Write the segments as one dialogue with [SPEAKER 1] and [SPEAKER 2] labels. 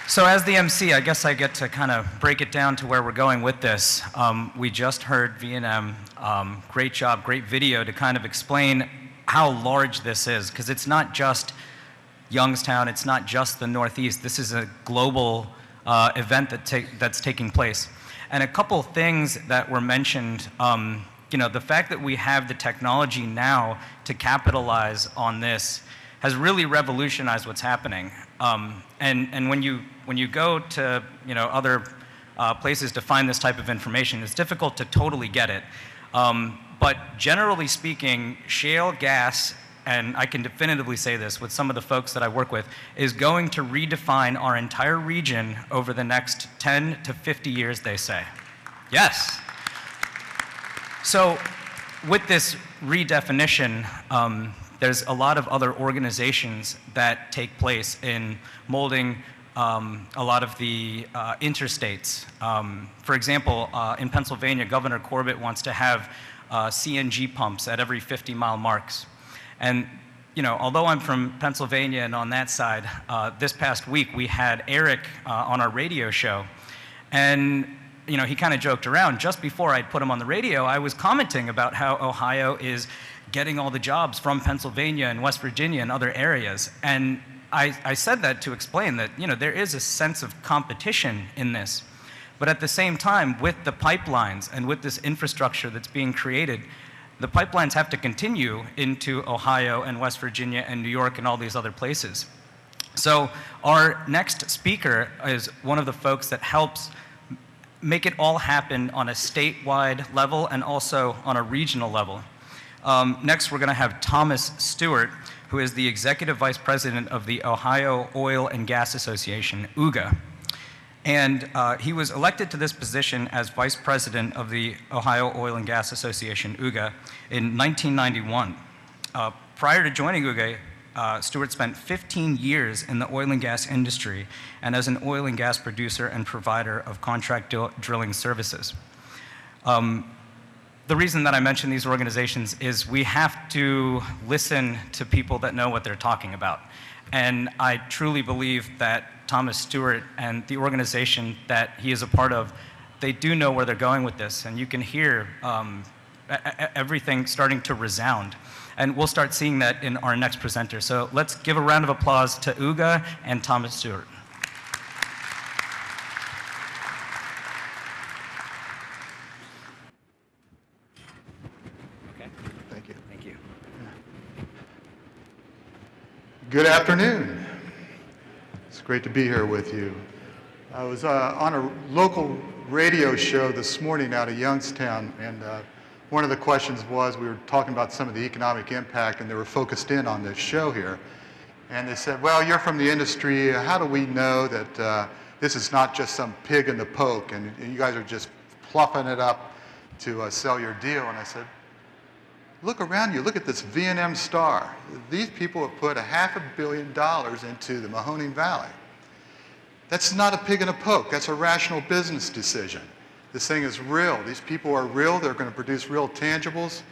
[SPEAKER 1] So as the MC, I guess I get to kind of break it down to where we're going with this. We just heard V&M, great job, great video to kind of explain how large this is, because it's not just Youngstown, it's not just the Northeast. This is a global event that's taking place. And a couple things that were mentioned, the fact that we have the technology now to capitalize on this has really revolutionized what's happening. And when you go to other places to find this type of information, it's difficult to totally get it. But generally speaking, shale gas, and I can definitively say this with some of the folks that I work with, is going to redefine our entire region over the next 10 to 50 years, they say. Yes. So with this redefinition, there's a lot of other organizations that take place in molding a lot of the interstates. For example, in Pennsylvania, Governor Corbett wants to have CNG pumps at every 50-mile marks. And although I'm from Pennsylvania and on that side, this past week we had Eric on our radio show, and he kind of joked around. Just before I'd put him on the radio, I was commenting about how Ohio is getting all the jobs from Pennsylvania and West Virginia and other areas. And I said that to explain that there is a sense of competition in this. But at the same time, with the pipelines and with this infrastructure that's being created, the pipelines have to continue into Ohio and West Virginia and New York and all these other places. So our next speaker is one of the folks that helps make it all happen on a statewide level and also on a regional level. Next, we're going to have Thomas Stewart, who is the Executive Vice President of the Ohio Oil and Gas Association, OOGA. And he was elected to this position as Vice President of the Ohio Oil and Gas Association, OOGA, in 1991. Prior to joining OOGA, Stewart spent 15 years in the oil and gas industry and as an oil and gas producer and provider of contract drilling services. The reason that I mention these organizations is we have to listen to people that know what they're talking about. And I truly believe that Thomas Stewart and the organization that he is a part of, they do know where they're going with this. And you can hear everything starting to resound. And we'll start seeing that in our next presenter. So let's give a round of applause to OOGA and Thomas Stewart. Okay.
[SPEAKER 2] Thank you.
[SPEAKER 1] Thank you.
[SPEAKER 2] Good afternoon. It's great to be here with you. I was on a local radio show this morning out of Youngstown, and one of the questions was, we were talking about some of the economic impact, and they were focused in on this show here. And they said, well, you're from the industry, how do we know that this is not just some pig in the poke, and you guys are just fluffing it up to sell your deal? And I said, look around you, look at this V&M star. These people have put $500 million into the Mahoning Valley. That's not a pig in a poke, that's a rational business decision. This thing is real. These people are real. They're going to produce real tangibles,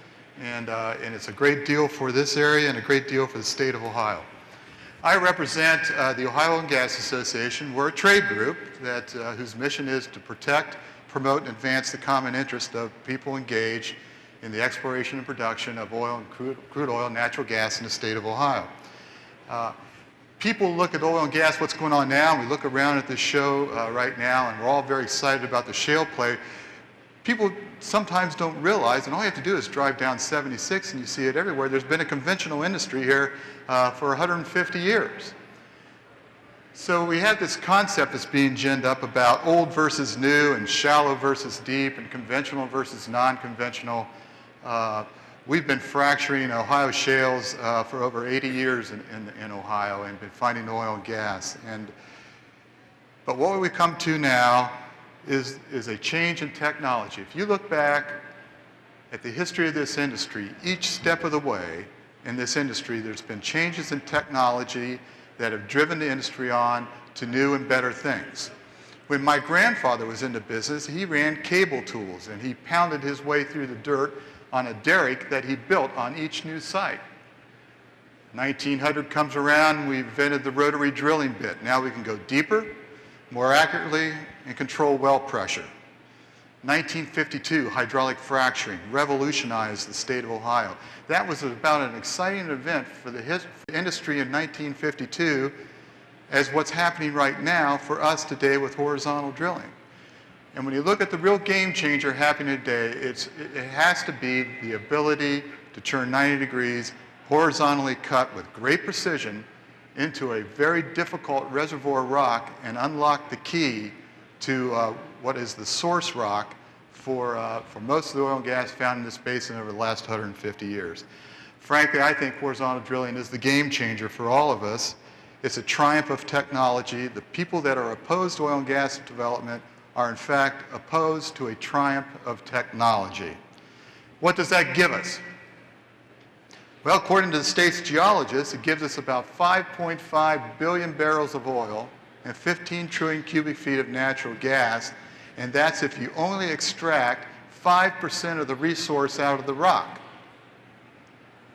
[SPEAKER 2] and it's a great deal for this area and a great deal for the state of Ohio. I represent the Ohio Oil and Gas Association. We're a trade group that, whose mission is to protect, promote, and advance the common interest of people engaged in the exploration and production of oil and crude oil and natural gas in the state of Ohio. People look at oil and gas, what's going on now, and we look around at this show right now, and we're all very excited about the shale play. People sometimes don't realize, and all you have to do is drive down 76 and you see it everywhere, there's been a conventional industry here for 150 years. So we have this concept that's being ginned up about old versus new and shallow versus deep and conventional versus non-conventional. We've been fracturing Ohio shales for over 80 years in Ohio and been finding oil and gas. But what we've come to now is a change in technology. If you look back at the history of this industry, each step of the way in this industry, there's been changes in technology that have driven the industry on to new and better things. When my grandfather was in the business, he ran cable tools and he pounded his way through the dirt on a derrick that he built on each new site. 1900 comes around, we invented the rotary drilling bit. Now we can go deeper, more accurately, and control well pressure. 1952, hydraulic fracturing revolutionized the state of Ohio. That was about an exciting event for the industry in 1952 as what's happening right now for us today with horizontal drilling. And when you look at the real game changer happening today, it has to be the ability to turn 90 degrees, horizontally cut with great precision into a very difficult reservoir rock and unlock the key to what is the source rock for most of the oil and gas found in this basin over the last 150 years. Frankly, I think horizontal drilling is the game changer for all of us. It's a triumph of technology. The people that are opposed to oil and gas development are in fact opposed to a triumph of technology. What does that give us? Well, according to the state's geologists, it gives us about 5.5 billion barrels of oil and 15 trillion cubic feet of natural gas, and that's if you only extract 5% of the resource out of the rock.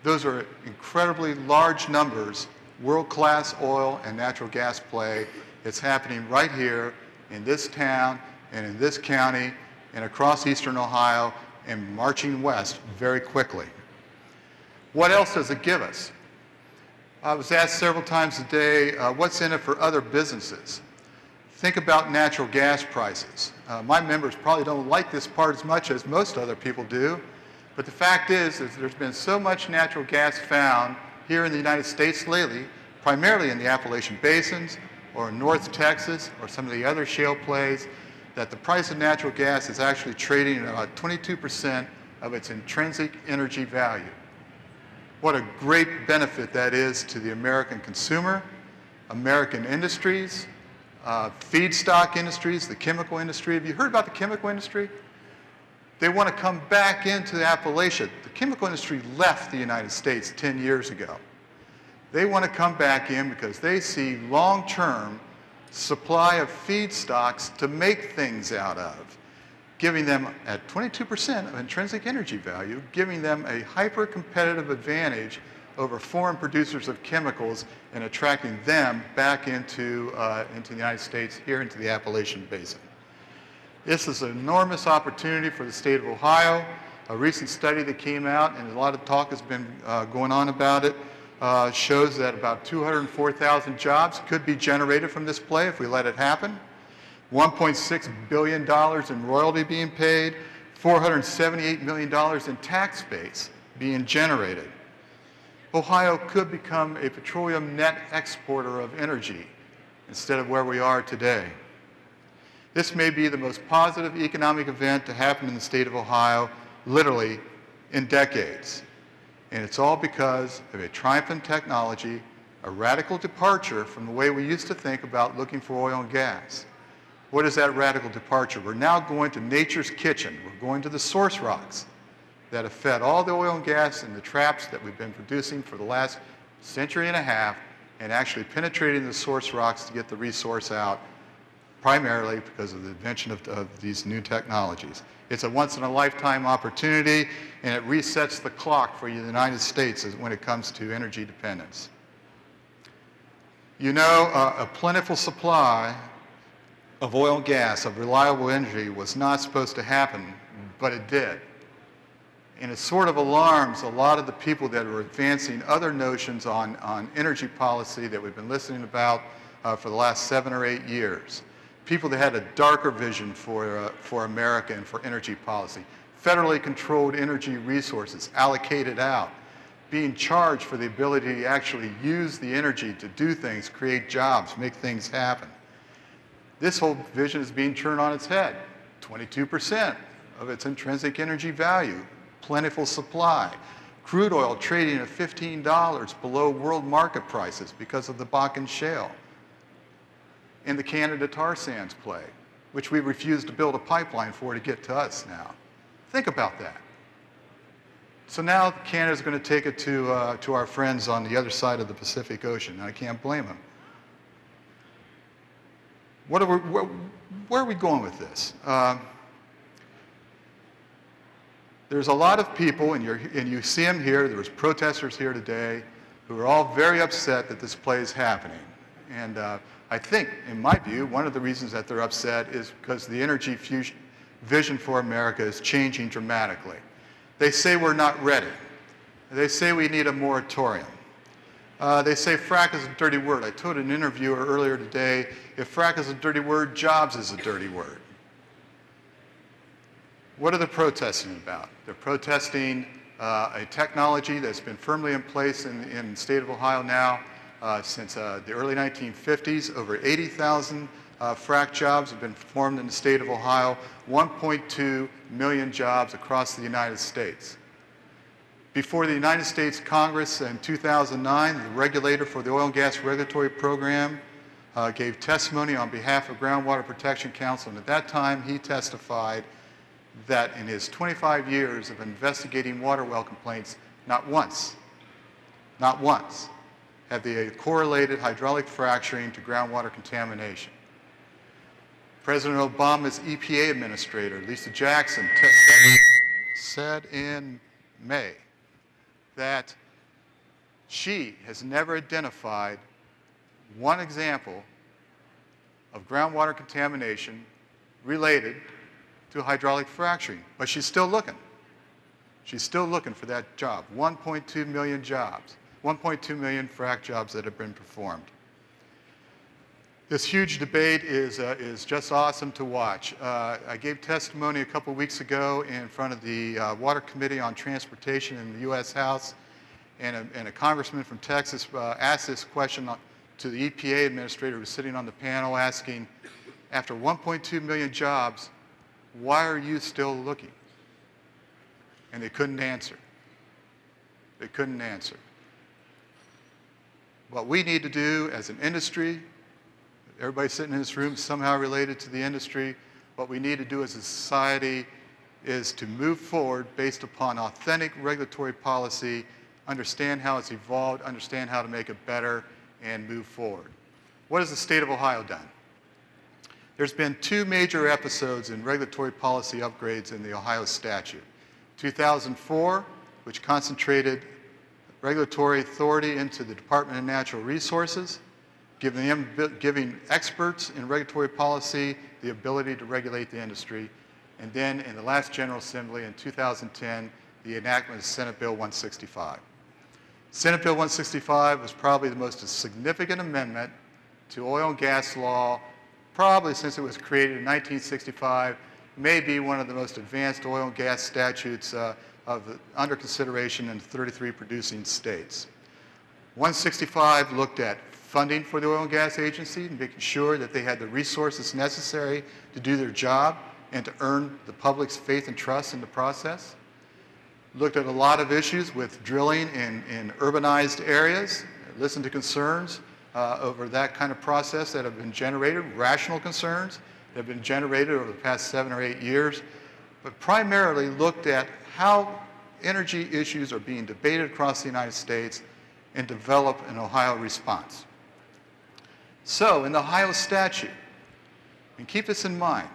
[SPEAKER 2] Those are incredibly large numbers, world-class oil and natural gas play. It's happening right here in this town and in this county and across eastern Ohio and marching west very quickly. What else does it give us? I was asked several times today, what's in it for other businesses? Think about natural gas prices. My members probably don't like this part as much as most other people do, but the fact is there's been so much natural gas found here in the United States lately, primarily in the Appalachian basins or in North Texas or some of the other shale plays, that the price of natural gas is actually trading at about 22% of its intrinsic energy value. What a great benefit that is to the American consumer, American industries, feedstock industries, the chemical industry. Have you heard about the chemical industry? They want to come back into Appalachia. The chemical industry left the United States 10 years ago. They want to come back in because they see long-term supply of feedstocks to make things out of, giving them at 22% of intrinsic energy value, giving them a hyper-competitive advantage over foreign producers of chemicals and attracting them back into the United States, here into the Appalachian Basin. This is an enormous opportunity for the state of Ohio. A recent study that came out, and a lot of talk has been going on about it, shows that about 204,000 jobs could be generated from this play if we let it happen. $1.6 billion in royalty being paid, $478 million in tax base being generated. Ohio could become a petroleum net exporter of energy instead of where we are today. This may be the most positive economic event to happen in the state of Ohio, literally in decades. And it's all because of a triumphant technology, a radical departure from the way we used to think about looking for oil and gas. What is that radical departure? We're now going to nature's kitchen. We're going to the source rocks that have fed all the oil and gas in the traps that we've been producing for the last century and a half, and actually penetrating the source rocks to get the resource out, primarily because of the invention of these new technologies. It's a once-in-a-lifetime opportunity, and it resets the clock for the United States when it comes to energy dependence. You know, a plentiful supply of oil and gas, of reliable energy, was not supposed to happen, but it did. And it sort of alarms a lot of the people that are advancing other notions on energy policy that we've been listening about for the last 7 or 8 years. People that had a darker vision for America and for energy policy. Federally controlled energy resources allocated out, being charged for the ability to actually use the energy to do things, create jobs, make things happen. This whole vision is being turned on its head. 22% of its intrinsic energy value, plentiful supply. Crude oil trading at $15 below world market prices because of the Bakken Shale. And the Canada tar sands play, which we refuse to build a pipeline for to get to us now. Think about that. So now Canada's going to take it to our friends on the other side of the Pacific Ocean, and I can't blame them. Where are we going with this? There's a lot of people, and you see them here, there was protesters here today, who are all very upset that this play is happening. And I think, in my view, one of the reasons that they're upset is because the energy fusion vision for America is changing dramatically. They say we're not ready. They say we need a moratorium. They say frack is a dirty word. I told an interviewer earlier today, if frack is a dirty word, jobs is a dirty word. What are they protesting about? They're protesting a technology that's been firmly in place in the state of Ohio now since the early 1950s. Over 80,000 frack jobs have been performed in the state of Ohio, 1.2 million jobs across the United States. Before the United States Congress in 2009, the regulator for the Oil and Gas Regulatory Program gave testimony on behalf of Groundwater Protection Council, and at that time he testified that in his 25 years of investigating water well complaints, not once have they correlated hydraulic fracturing to groundwater contamination. President Obama's EPA administrator, Lisa Jackson, said in May that she has never identified one example of groundwater contamination related to hydraulic fracturing, but she's still looking. She's still looking for that job. 1.2 million jobs, 1.2 million frac jobs that have been performed. This huge debate is just awesome to watch. I gave testimony a couple weeks ago in front of the Water Committee on Transportation in the U.S. House, and a congressman from Texas asked this question to the EPA administrator who was sitting on the panel, asking, after 1.2 million jobs, why are you still looking? And they couldn't answer. They couldn't answer. What we need to do as an industry, everybody sitting in this room is somehow related to the industry, what we need to do as a society is to move forward based upon authentic regulatory policy, understand how it's evolved, understand how to make it better, and move forward. What has the state of Ohio done? There's been two major episodes in regulatory policy upgrades in the Ohio statute. 2004, which concentrated regulatory authority into the Department of Natural Resources, giving experts in regulatory policy the ability to regulate the industry. And then in the last General Assembly in 2010, the enactment of Senate Bill 165. Senate Bill 165 was probably the most significant amendment to oil and gas law, probably since it was created in 1965, may be one of the most advanced oil and gas statutes under consideration in 33 producing states. 165 looked at funding for the Oil and Gas Agency and making sure that they had the resources necessary to do their job and to earn the public's faith and trust in the process. Looked at a lot of issues with drilling in urbanized areas, listened to concerns over that kind of process that have been generated, rational concerns that have been generated over the past 7 or 8 years, but primarily looked at how energy issues are being debated across the United States and develop an Ohio response. So in the Ohio statute, and keep this in mind,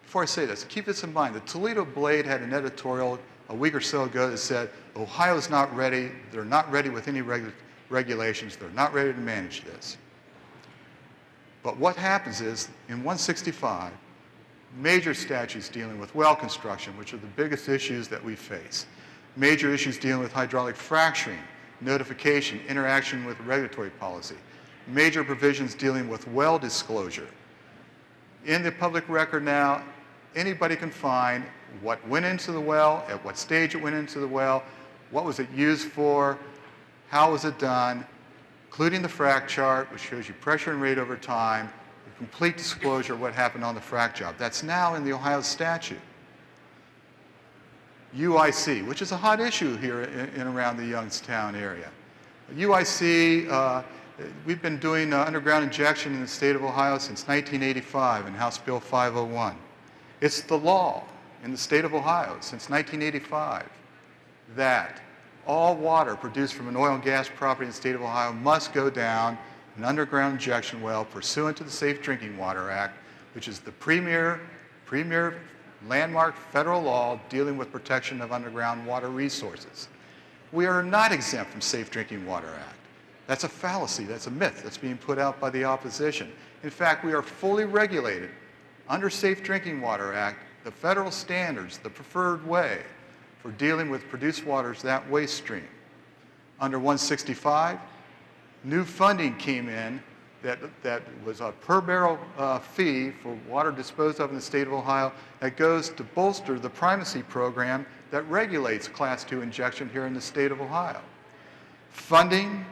[SPEAKER 2] before I say this, keep this in mind, the Toledo Blade had an editorial a week or so ago that said, Ohio's not ready, they're not ready with any regulations, they're not ready to manage this. But what happens is, in 165, major statutes dealing with well construction, which are the biggest issues that we face, major issues dealing with hydraulic fracturing, notification, interaction with regulatory policy, major provisions dealing with well disclosure. In the public record now, anybody can find what went into the well, at what stage it went into the well, what was it used for, how was it done, including the frac chart, which shows you pressure and rate over time, the complete disclosure of what happened on the frac job. That's now in the Ohio statute. UIC, which is a hot issue here in around the Youngstown area. UIC, we've been doing underground injection in the state of Ohio since 1985 in House Bill 501. It's the law in the state of Ohio since 1985 that all water produced from an oil and gas property in the state of Ohio must go down an underground injection well pursuant to the Safe Drinking Water Act, which is the premier landmark federal law dealing with protection of underground water resources. We are not exempt from Safe Drinking Water Act. That's a fallacy. That's a myth that's being put out by the opposition. In fact, we are fully regulated under Safe Drinking Water Act, the federal standards, the preferred way for dealing with produced waters, that waste stream. Under 165, new funding came in that was a per barrel fee for water disposed of in the state of Ohio that goes to bolster the primacy program that regulates Class II injection here in the state of Ohio. Funding,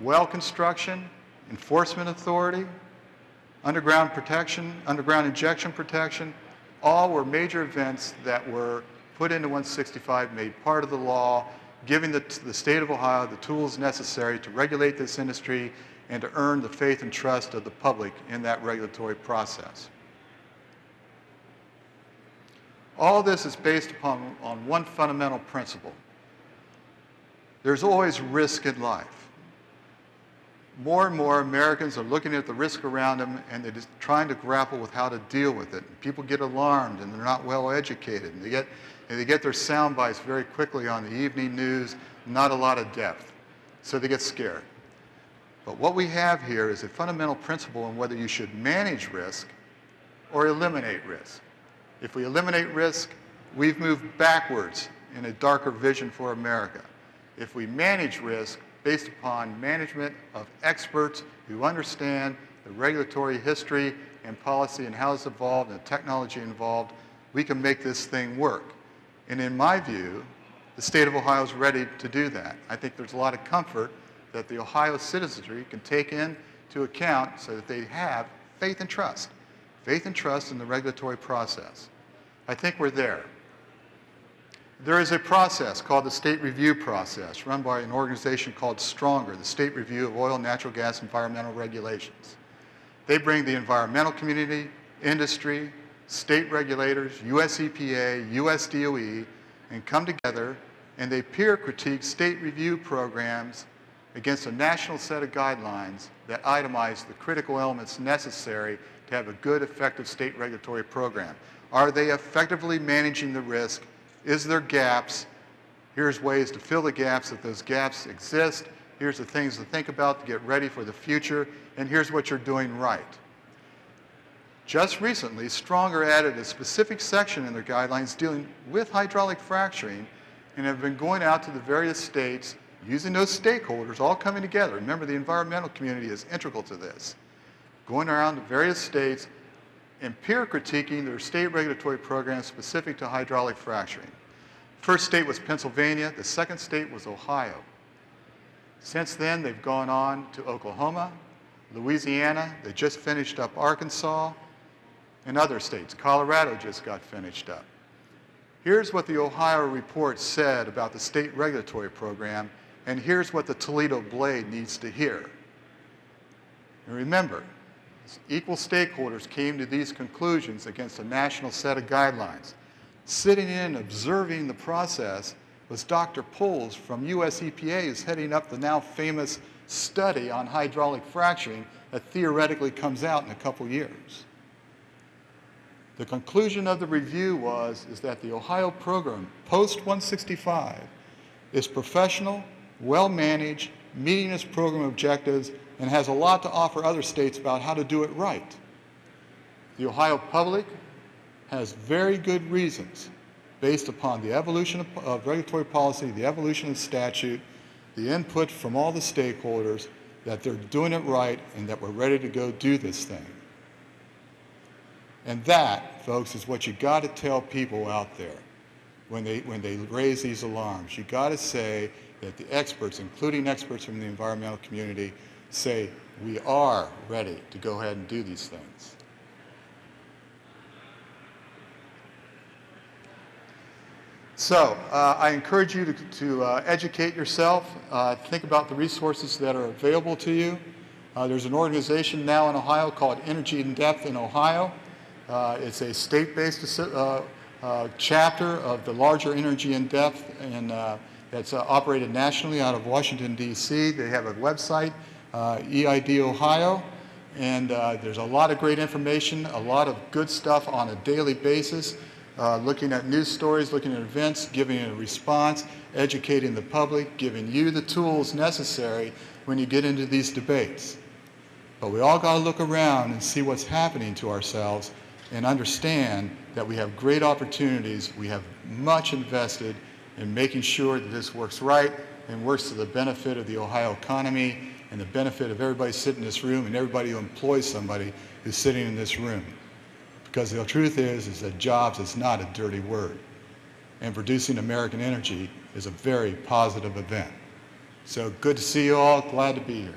[SPEAKER 2] well construction, enforcement authority, underground protection, underground injection protection, all were major events that were put into 165, made part of the law, giving the state of Ohio the tools necessary to regulate this industry and to earn the faith and trust of the public in that regulatory process. All this is based upon one fundamental principle. There's always risk in life. More and more Americans are looking at the risk around them and they're just trying to grapple with how to deal with it. People get alarmed and they're not well educated. And they get their sound bites very quickly on the evening news, not a lot of depth. So they get scared. But what we have here is a fundamental principle on whether you should manage risk or eliminate risk. If we eliminate risk, we've moved backwards in a darker vision for America. If we manage risk based upon management of experts who understand the regulatory history and policy and how it's evolved and the technology involved, we can make this thing work. And in my view, the state of Ohio is ready to do that. I think there's a lot of comfort that the Ohio citizenry can take into account so that they have faith and trust in the regulatory process. I think we're there. There is a process called the state review process run by an organization called Stronger, the State Review of Oil, Natural Gas, Environmental Regulations. They bring the environmental community, industry, state regulators, US EPA, US DOE, and come together and they peer critique state review programs against a national set of guidelines that itemize the critical elements necessary to have a good, effective state regulatory program. Are they effectively managing the risk? Is there gaps? Here's ways to fill the gaps if those gaps exist. Here's the things to think about to get ready for the future. And here's what you're doing right. Just recently, Stronger added a specific section in their guidelines dealing with hydraulic fracturing and have been going out to the various states using those stakeholders all coming together. Remember, the environmental community is integral to this. Going around to various states and peer critiquing their state regulatory programs specific to hydraulic fracturing. First state was Pennsylvania. The second state was Ohio. Since then, they've gone on to Oklahoma, Louisiana. They just finished up Arkansas and other states. Colorado just got finished up. Here's what the Ohio report said about the state regulatory program, and here's what the Toledo Blade needs to hear. And remember, equal stakeholders came to these conclusions against a national set of guidelines. Sitting in and observing the process was Dr. Poles from US EPA, who's heading up the now famous study on hydraulic fracturing that theoretically comes out in a couple years. The conclusion of the review is that the Ohio program, post 165, is professional, well-managed, meeting its program objectives, and has a lot to offer other states about how to do it right. The Ohio public has very good reasons based upon the evolution of regulatory policy, the evolution of statute, the input from all the stakeholders, that they're doing it right and that we're ready to go do this thing. And that, folks, is what you got to tell people out there when they raise these alarms. You got to say that the experts, including experts from the environmental community, say we are ready to go ahead and do these things. So I encourage you to educate yourself, think about the resources that are available to you. There's an organization now in Ohio called Energy in Depth in Ohio. It's a state-based chapter of the larger Energy in Depth, and that's operated nationally out of Washington, D.C. They have a website, EID Ohio, and there's a lot of great information, a lot of good stuff on a daily basis. looking at news stories, looking at events, giving a response, educating the public, giving you the tools necessary when you get into these debates. But we all got to look around and see what's happening to ourselves and understand that we have great opportunities. We have much invested in making sure that this works right and works to the benefit of the Ohio economy and the benefit of everybody sitting in this room and everybody who employs somebody who's sitting in this room. Because the truth is that jobs is not a dirty word. And producing American energy is a very positive event. So good to see you all. Glad to be here.